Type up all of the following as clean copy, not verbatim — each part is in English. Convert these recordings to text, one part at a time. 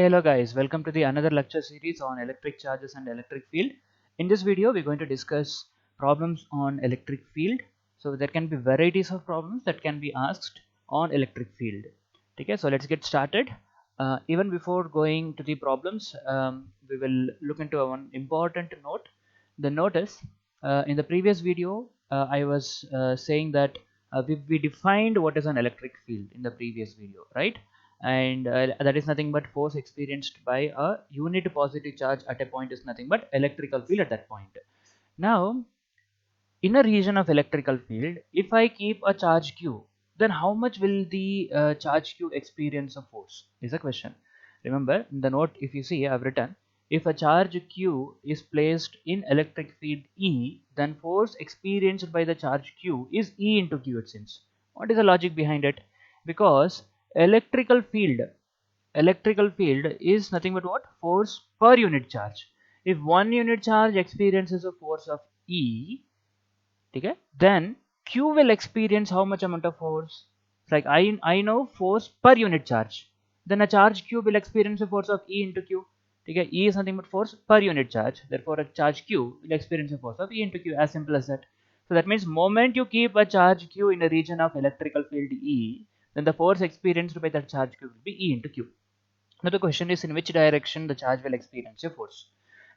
Hello guys, welcome to the another lecture series on electric charges and electric field. In this video we're going to discuss problems on electric field. So there can be varieties of problems that can be asked on electric field. Okay, so let's get started. Even before going to the problems, we will look into one important note. The note is, in the previous video I was saying that we defined what is an electric field in the previous video, right? And that is nothing but force experienced by a unit positive charge at a point is nothing but electrical field at that point. Now in a region of electrical field, if I keep a charge q, then how much will the charge q experience a force is a question. Remember in the note, if you see, I've written, if a charge q is placed in electric field E, then force experienced by the charge q is E into q, it seems. What is the logic behind it? Because electrical field electrical field is nothing but what? Force per unit charge. If 1 unit charge experiences a force of E, okay, then q will experience how much amount of force? It's like I know force per unit charge, then a charge q will experience a force of E into q. Okay, E is nothing but force per unit charge, therefore a charge q will experience a force of E into q, as simple as that. So that means moment you keep a charge q in a region of electrical field E, then the force experienced by that charge q will be E into q. Now the question is, in which direction the charge will experience a force.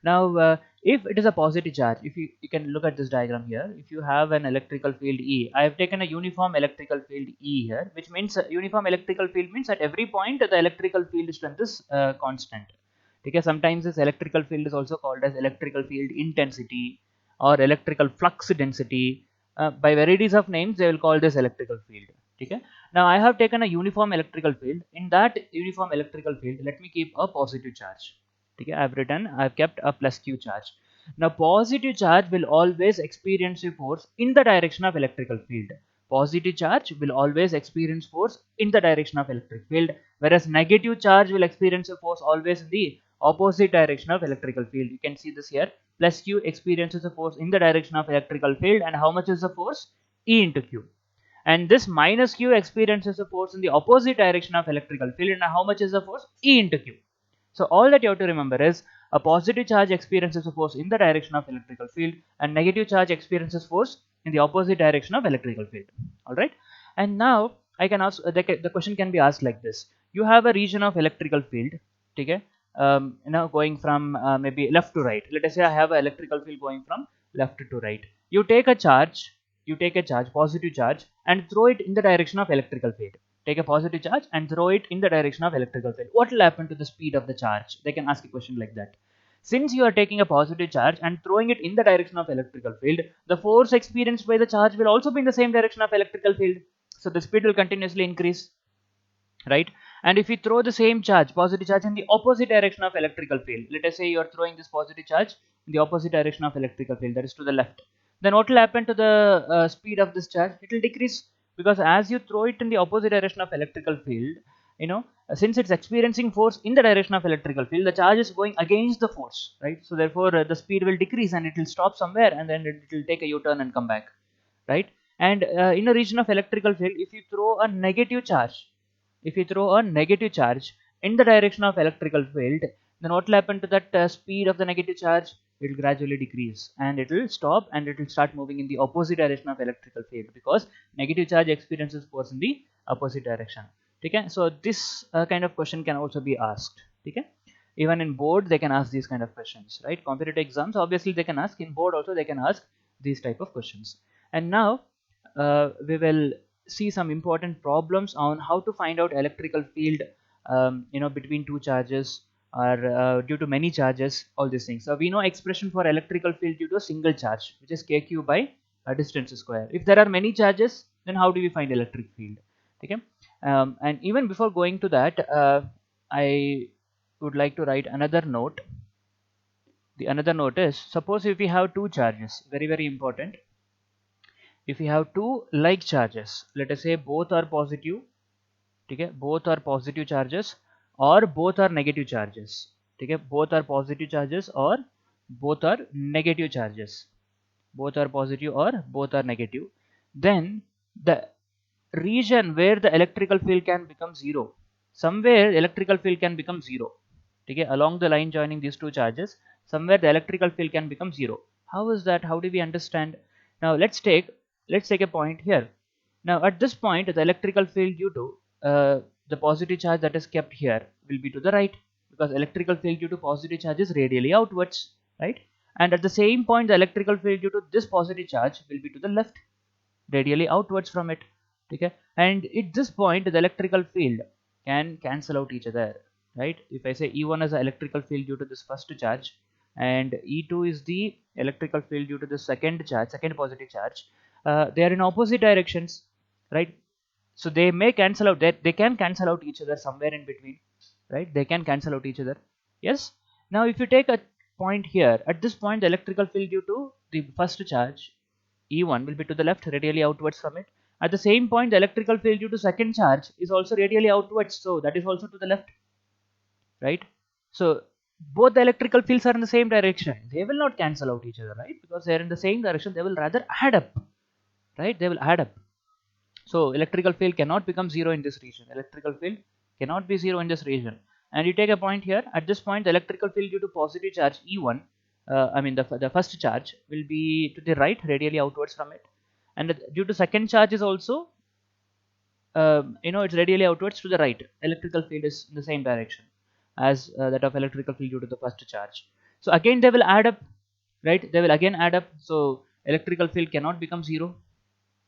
Now if it is a positive charge, if you can look at this diagram here, if you have an electrical field E, I have taken a uniform electrical field E here, which means uniform electrical field means at every point the electrical field strength is constant. Because sometimes this electrical field is also called as electrical field intensity or electrical flux density. By varieties of names they will call this electrical field. Okay, now I have taken a uniform electrical field. In that uniform electrical field, let me keep a positive charge. Okay, I've kept a plus q charge. Now positive charge will always experience a force in the direction of electrical field. Positive charge will always experience force in the direction of electric field, whereas negative charge will experience a force always in the opposite direction of electrical field. You can see this here. Plus q experiences a force in the direction of electrical field, and how much is the force? E into q. And this minus q experiences a force in the opposite direction of electrical field, and how much is the force? E into q. So all that you have to remember is, a positive charge experiences a force in the direction of electrical field, and negative charge experiences force in the opposite direction of electrical field. All right. And now I can ask, the question can be asked like this. You have a region of electrical field, okay, going from maybe left to right. Let us say I have an electrical field going from left to right. You take a charge, positive charge, and throw it in the direction of electrical field. Take a positive charge and throw it in the direction of electrical field. What will happen to the speed of the charge? They can ask a question like that. Since you are taking a positive charge and throwing it in the direction of electrical field, the force experienced by the charge will also be in the same direction of electrical field. So the speed will continuously increase, right? And if you throw the same charge, positive charge, in the opposite direction of electrical field, let us say you are throwing this positive charge in the opposite direction of electrical field, that is to the left, then what will happen to the speed of this charge? It will decrease, because as you throw it in the opposite direction of electrical field, since it's experiencing force in the direction of electrical field, the charge is going against the force, right? So therefore the speed will decrease and it will stop somewhere, and then it will take a u-turn and come back, right? And in a region of electrical field, if you throw a negative charge, in the direction of electrical field, then what will happen to that speed of the negative charge? It will gradually decrease and it will stop, and it will start moving in the opposite direction of electrical field, because negative charge experiences force in the opposite direction. Okay, so this kind of question can also be asked. Okay, even in board they can ask these kind of questions, right? Competitive exams obviously they can ask, in board also they can ask these type of questions. And now we will see some important problems on how to find out electrical field, between two charges, or due to many charges, all these things. So we know expression for electrical field due to a single charge, which is kq by distance square. If there are many charges, then how do we find electric field? Okay, and even before going to that, I would like to write another note. The another note is, suppose if we have two charges, very important. If we have two like charges, let us say both are positive, okay, both are positive charges, or both are negative charges, okay, both are positive charges or both are negative charges, both are positive or both are negative, then the region where the electrical field can become zero, somewhere electrical field can become zero, Okay, along the line joining these two charges, somewhere the electrical field can become zero. How is that? How do we understand? Now let's take a point here. Now at this point the electrical field due to the positive charge that is kept here will be to the right, because electrical field due to positive charge is radially outwards, right? And at the same point the electrical field due to this positive charge will be to the left, radially outwards from it. Okay, and at this point the electrical field can cancel out each other, right? If I say E1 is the electrical field due to this first charge and E2 is the electrical field due to the second charge, second positive charge, they are in opposite directions, right? So they may cancel out, that they can cancel out each other somewhere in between, right? They can cancel out each other. Yes. Now if you take a point here, at this point the electrical field due to the first charge E1 will be to the left, radially outwards from it. At the same point the electrical field due to second charge is also radially outwards, so that is also to the left, right? So both the electrical fields are in the same direction, they will not cancel out each other, right? Because they are in the same direction, they will rather add up, right? They will add up. So electrical field cannot become zero in this region. Electrical field cannot be zero in this region. And you take a point here. At this point, the electrical field due to positive charge E1, I mean the first charge will be to the right, radially outwards from it. And due to second charge is also, it's radially outwards to the right. Electrical field is in the same direction as that of electrical field due to the first charge. So again they will add up, right? They will again add up. So electrical field cannot become zero.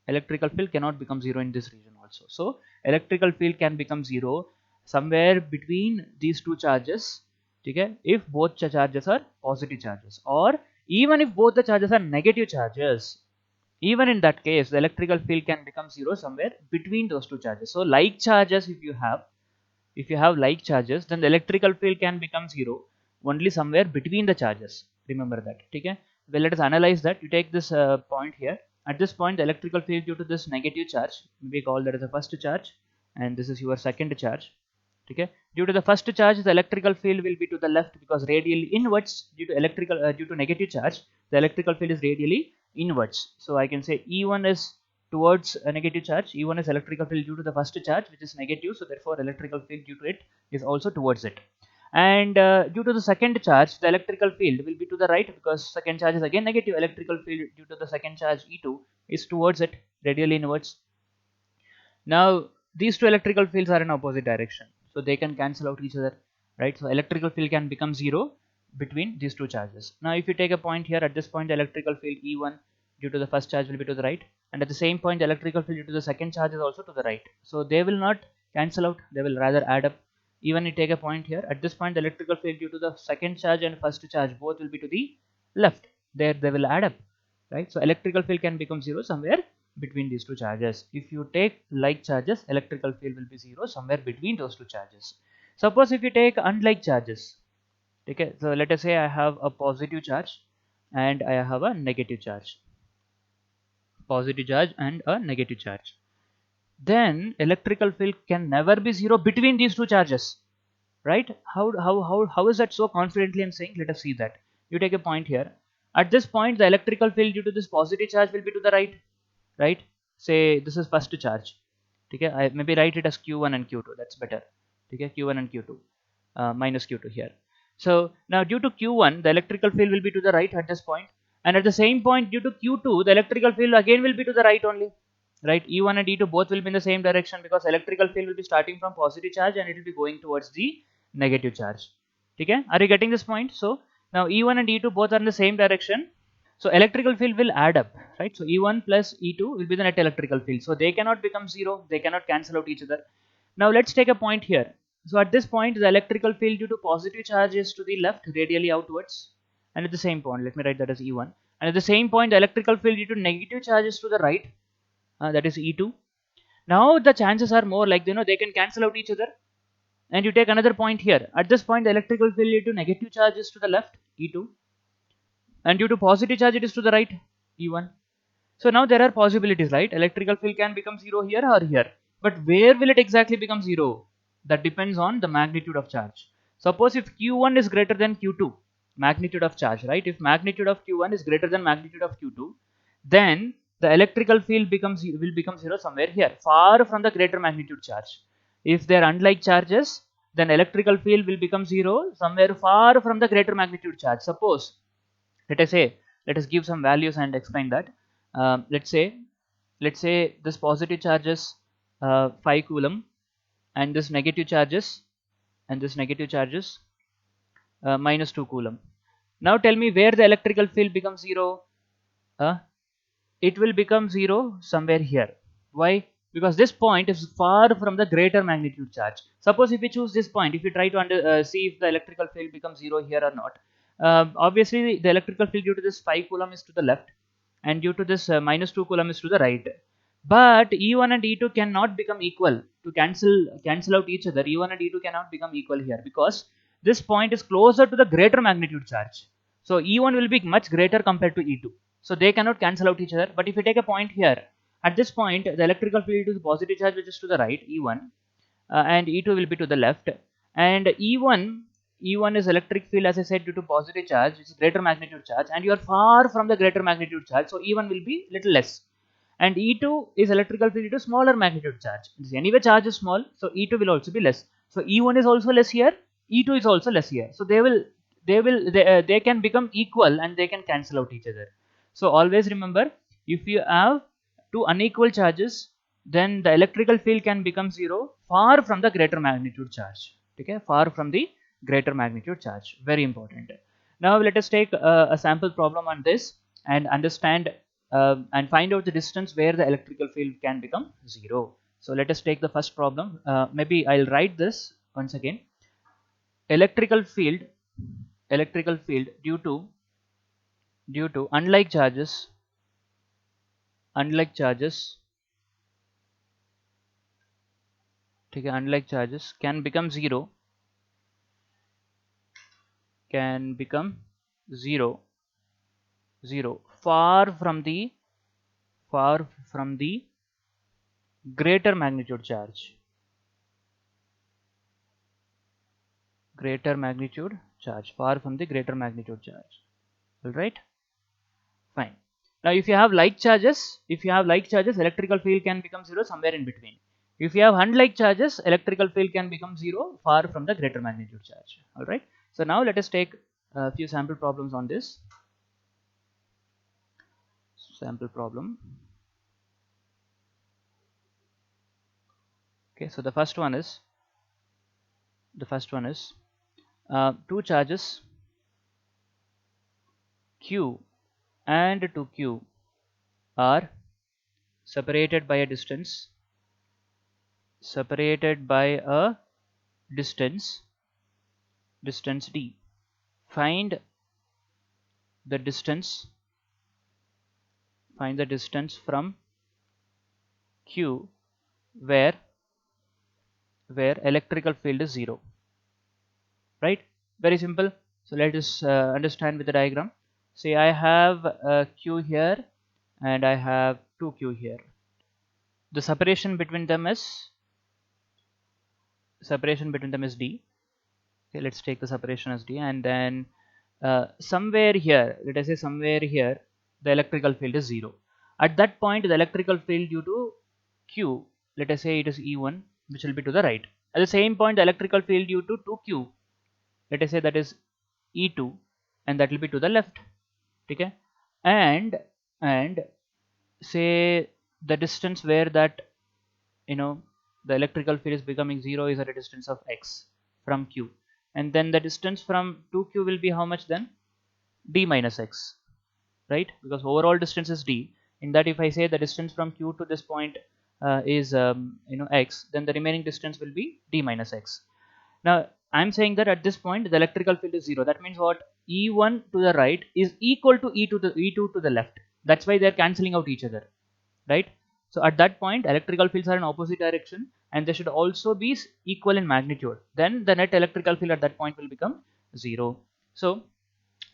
Electrical field cannot become zero in this region also. So electrical field can become zero somewhere between these two charges, okay, if both charges are positive charges, or even if both the charges are negative charges. Even in that case the electrical field can become zero somewhere between those two charges. So like charges, if you have like charges, then the electrical field can become zero only somewhere between the charges. Remember that. Okay. Well, let us analyze that. You take this point here. At this point the electrical field due to this negative charge, we call that as the first charge, and this is your second charge. Okay, due to the first charge the electrical field will be to the left, because radially inwards. Due to negative charge the electrical field is radially inwards. So I can say E1 is towards a negative charge. E1 is electrical field due to the first charge, which is negative, so therefore electrical field due to it is also towards it. And due to the second charge the electrical field will be to the right, because second charge is again negative. Electrical field due to the second charge E2 is towards it, radially inwards. Now these two electrical fields are in opposite direction, so they can cancel out each other, right? So electrical field can become zero between these two charges. Now if you take a point here, at this point the electrical field E1 due to the first charge will be to the right, and at the same point the electrical field due to the second charge is also to the right. So they will not cancel out, they will rather add up. Even you take a point here, at this point the electrical field due to the second charge and first charge both will be to the left, there they will add up, right? So electrical field can become zero somewhere between these two charges. If you take like charges, electrical field will be zero somewhere between those two charges. Suppose if you take unlike charges, okay, so let us say I have a positive charge and I have a negative charge, positive charge and a negative charge, then electrical field can never be zero between these two charges, right? How is that so confidently I'm saying? Let us see that. You take a point here. At this point the electrical field due to this positive charge will be to the right, right? Say this is first charge. Okay, I maybe write it as q1 and q2, that's better. Okay, q1 and q2 minus q2 here. So now due to q1 the electrical field will be to the right at this point, and at the same point due to q2 the electrical field again will be to the right only, right? E1 and E2 both will be in the same direction, because electrical field will be starting from positive charge and it will be going towards the negative charge. Okay, are you getting this point? So now E1 and E2 both are in the same direction, so electrical field will add up, right? So E1 plus E2 will be the net electrical field. So they cannot become zero. They cannot cancel out each other. Now let's take a point here. So at this point, the electrical field due to positive charge is to the left, radially outwards. And at the same point, let me write that as E1. And at the same point, the electrical field due to negative charge is to the right, that is E2. Now the chances are more like, they can cancel out each other. And you take another point here. At this point, the electrical field due to negative charge is to the left, E2, and due to positive charge it is to the right, E1. So now there are possibilities, right? Electrical field can become zero here or here, but where will it exactly become zero? That depends on the magnitude of charge. Suppose if q1 is greater than q2, magnitude of charge, right? If magnitude of q1 is greater than magnitude of q2, then the electrical field will become zero somewhere here, far from the greater magnitude charge. If they are unlike charges, then electrical field will become 0 somewhere far from the greater magnitude charge. Suppose, let us say, let us give some values and explain that. Let's say this positive charges 5 coulomb, and this negative charges minus 2 coulomb. Now tell me where the electrical field becomes 0. uh, it will become 0 somewhere here. Why? Because this point is far from the greater magnitude charge. Suppose if we choose this point, if we try to see if the electrical field becomes 0 here or not, obviously the electrical field due to this 5 coulomb is to the left, and due to this minus 2 coulomb is to the right. But E1 and E2 cannot become equal to cancel out each other. E1 and E2 cannot become equal here because this point is closer to the greater magnitude charge. So E1 will be much greater compared to E2. So they cannot cancel out each other. But if you take a point here, at this point the electrical field is positive charge which is to the right, E1, and E2 will be to the left. And E1 is electric field, as I said, due to positive charge, which is greater magnitude charge, and you are far from the greater magnitude charge, so E1 will be little less. And E2 is electrical field due to smaller magnitude charge. Anyway, charge is small, so E2 will also be less. So E1 is also less here, E2 is also less here. So they can become equal and they can cancel out each other. So always remember, if you have two unequal charges, then the electrical field can become 0 far from the greater magnitude charge. Okay, far from the greater magnitude charge. Very important. Now let us take a sample problem on this and understand and find out the distance where the electrical field can become 0. So let us take the first problem. Maybe I'll write this once again. Electrical field due to unlike charges unlike charges can become 0 far from the greater magnitude charge. Far from the greater magnitude charge. All right, fine. Now if you have like charges, electrical field can become 0 somewhere in between. If you have unlike charges, electrical field can become 0 far from the greater magnitude charge. All right, so now let us take a few sample problems on this. Sample problem. Okay, so the first one is two charges Q and 2Q are separated by a distance d. Find the distance from Q where electrical field is 0. Right, very simple. So let us understand with the diagram. Say I have Q here and I have 2Q here. The separation between them is d. Okay, let's take the separation as d, and then somewhere here, let us say somewhere here, the electrical field is 0. At that point, the electrical field due to Q, let us say it is E1, which will be to the right. At the same point, the electrical field due to 2Q, let us say that is E2, and that will be to the left. Okay, and say the distance where that the electrical field is becoming 0 is at a distance of x from Q, and then the distance from 2Q will be how much then? D minus x, right? Because overall distance is d. In that, if I say the distance from Q to this point is x, then the remaining distance will be d minus x. Now I'm saying that at this point the electrical field is 0. That means what? E1 to the right is equal to E2 to the left. That's why they're cancelling out each other, right? So at that point electrical fields are in opposite direction and they should also be equal in magnitude. Then the net electrical field at that point will become 0. So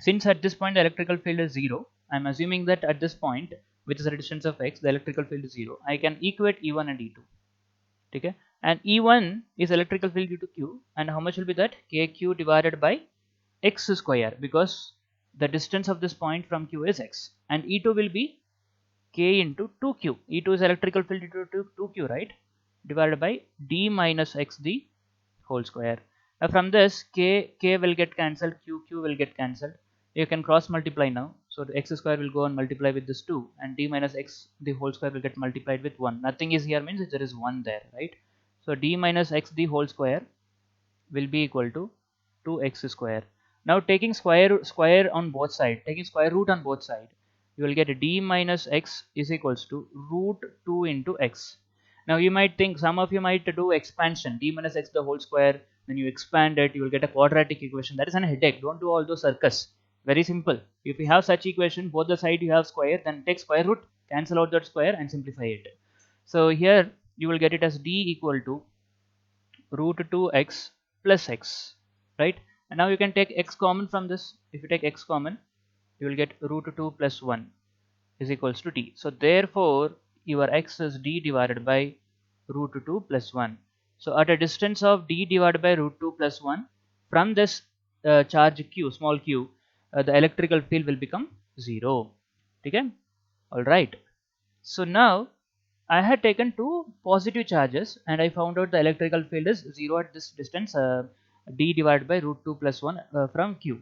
since at this point the electrical field is 0, I'm assuming that at this point, which is a distance of x, the electrical field is 0. I can equate E1 and E2. Okay, and E1 is electrical field due to Q, and how much will be that? KQ divided by x square, because the distance of this point from Q is x, and E2 will be K into 2Q. E2 is electrical field due to 2Q, right? Divided by D minus x, the whole square. Now from this k will get cancelled, q will get cancelled. You can cross multiply now. So the x square will go and multiply with this 2, and d minus x the whole square will get multiplied with 1. Nothing is here means there is 1 there, right? So d minus x the whole square will be equal to 2x square. Now taking square on both sides, taking square root on both sides, you will get d minus x is equals to root 2 into x. Now you might think, some of you might do expansion, d minus x the whole square, then you expand it, you will get a quadratic equation. That is an headache. Don't do all those circus. Very simple. If you have such equation, both the side you have square, then take square root, cancel out that square and simplify it. So here you will get it as d equal to root 2x plus x, right? And now you can take x common from this. If you take x common, you will get root 2 plus 1 is equals to d. So therefore your x is d divided by root 2 plus 1. So at a distance of d divided by root 2 plus 1 from this charge q, small q, the electrical field will become 0. Okay? Alright. So now I had taken two positive charges and I found out the electrical field is 0 at this distance, d divided by root 2 plus 1 from q.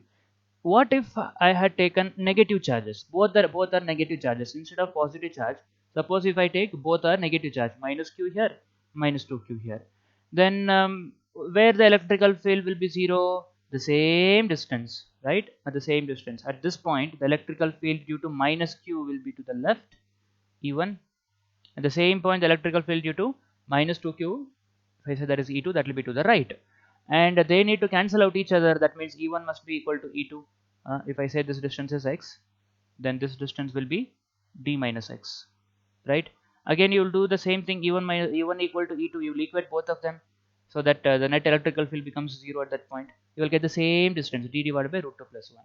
What if I had taken negative charges? Both are negative charges instead of positive charge. Suppose if I take both are negative charge, minus q here, minus 2q here, then where the electrical field will be 0? The same distance, right? At the same distance. At this point, the electrical field due to minus q will be to the left, E1. At the same point, the electrical field due to minus 2q, if I say that is E2, that will be to the right. And they need to cancel out each other. That means E1 must be equal to E2. If I say this distance is x, then this distance will be d minus x, right? Again, you will do the same thing. E1 equal to E2. You will equate both of them so that the net electrical field becomes 0 at that point. You will get the same distance, d divided by root 2 plus 1.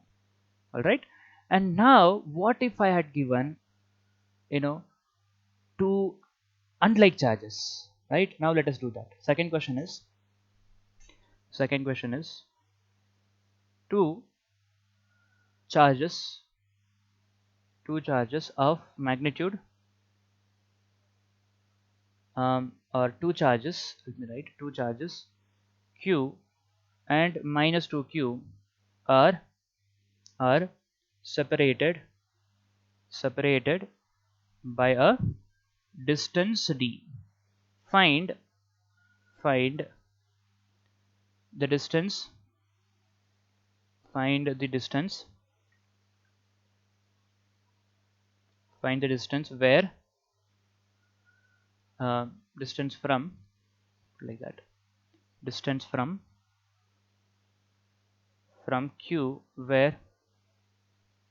All right. And now, what if I had given, two unlike charges, right? Now let us do that. Second question is two charges of magnitude or two charges, let me write, two charges q and minus 2q are separated by a distance d. Find the distance where distance from, like that, distance from q where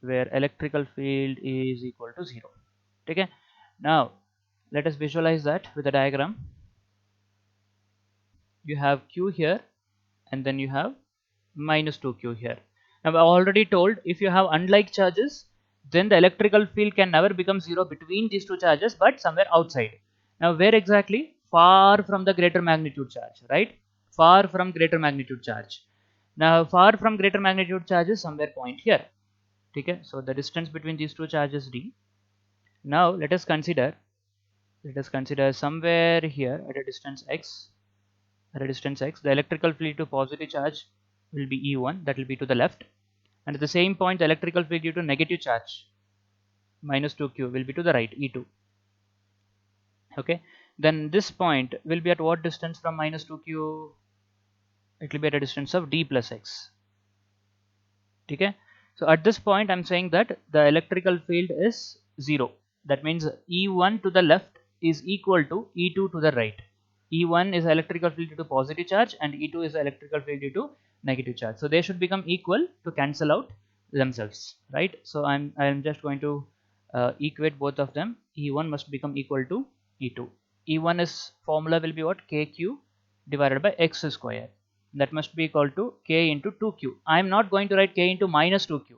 electrical field is equal to 0. Okay, now let us visualize that with a diagram. You have q here and then you have minus 2q here. Now I already told, if you have unlike charges, then the electrical field can never become 0 between these two charges, but somewhere outside. Now where exactly? Far from the greater magnitude charge, right? Far from greater magnitude charge. Now far from greater magnitude charge is somewhere point here. Okay, so the distance between these two charges d. Now let us consider somewhere here at a distance x, the electrical field to positive charge will be E1, that will be to the left, and at the same point the electrical field due to negative charge minus 2q will be to the right, E2. Okay, then this point will be at what distance from minus 2q? It will be at a distance of d plus x. Okay, so at this point I'm saying that the electrical field is 0. That means E1 to the left is equal to E2 to the right. E1 is electrical field due to positive charge and E2 is electrical field due to negative charge. So they should become equal to cancel out themselves, right? So I'm just going to equate both of them. E1 must become equal to E2. E1 is formula will be what? KQ divided by x square. That must be equal to k into 2q. I am not going to write k into minus 2q.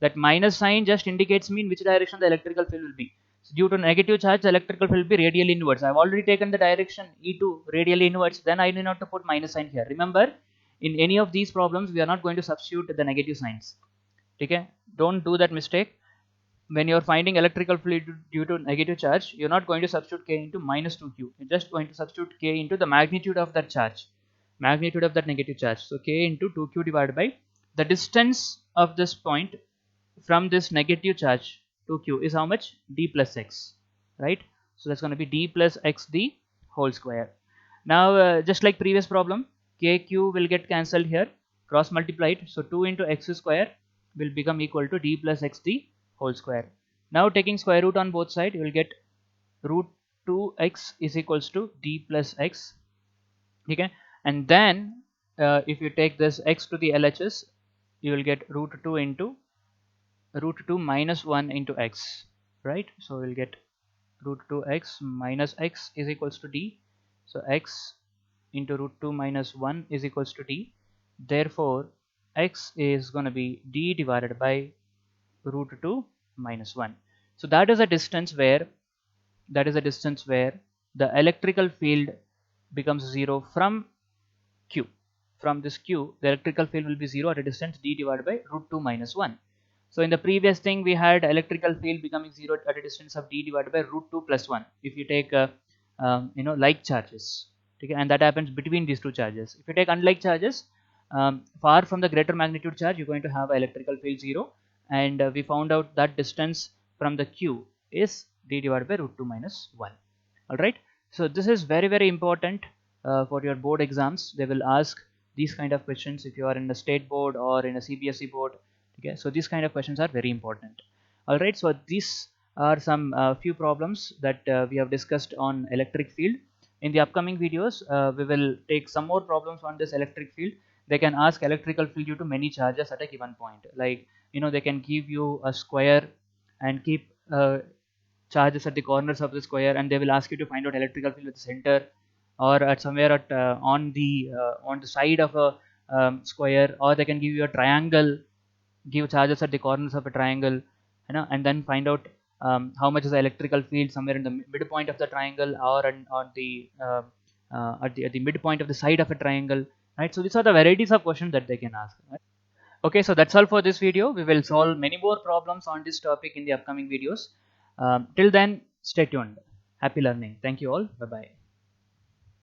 That minus sign just indicates me in which direction the electrical field will be. So due to negative charge, the electrical field will be radially inwards. I have already taken the direction E2 radially inwards. Then I need not to put minus sign here. Remember, in any of these problems, we are not going to substitute the negative signs. Okay? Don't do that mistake. When you are finding electrical field due to negative charge, you are not going to substitute k into minus 2q. You are just going to substitute k into the magnitude of that charge. magnitude of that negative charge. So K into 2Q divided by the distance of this point from this negative charge 2Q is how much? D plus X, right? So that's going to be D plus X D whole square. Now just like previous problem, KQ will get cancelled here, cross multiplied. So 2 into X square will become equal to D plus XD whole square. Now taking square root on both sides, you will get root 2x is equals to D plus X. Okay, and then if you take this x to the LHS, you will get root 2 into root 2 minus 1 into x, right? So we'll get root 2x minus x is equals to d. So x into root 2 minus 1 is equals to d. Therefore x is going to be d divided by root 2 minus 1. So that is a distance where the electrical field becomes 0 from Q. From this Q, the electrical field will be 0 at a distance d divided by root 2 minus 1. So in the previous thing, we had electrical field becoming 0 at a distance of d divided by root 2 plus 1. If you take like charges, okay, and that happens between these two charges. If you take unlike charges, far from the greater magnitude charge, you're going to have electrical field 0, and we found out that distance from the Q is d divided by root 2 minus 1. All right. So this is very important for your board exams. They will ask these kind of questions if you are in a state board or in a CBSE board. Okay, so these kind of questions are very important. All right, so these are some few problems that we have discussed on electric field. In the upcoming videos, we will take some more problems on this electric field. They can ask electrical field due to many charges at a given point. Like, they can give you a square and keep charges at the corners of the square, and they will ask you to find out electrical field at the center or at somewhere at on the side of a square, or they can give you a triangle, give charges at the corners of a triangle, and then find out how much is the electrical field somewhere in the midpoint of the triangle or on the at the midpoint of the side of a triangle, right? So these are the varieties of questions that they can ask, right? Okay, so that's all for this video. We will solve many more problems on this topic in the upcoming videos. Till then, stay tuned. Happy learning. Thank you all. Bye bye.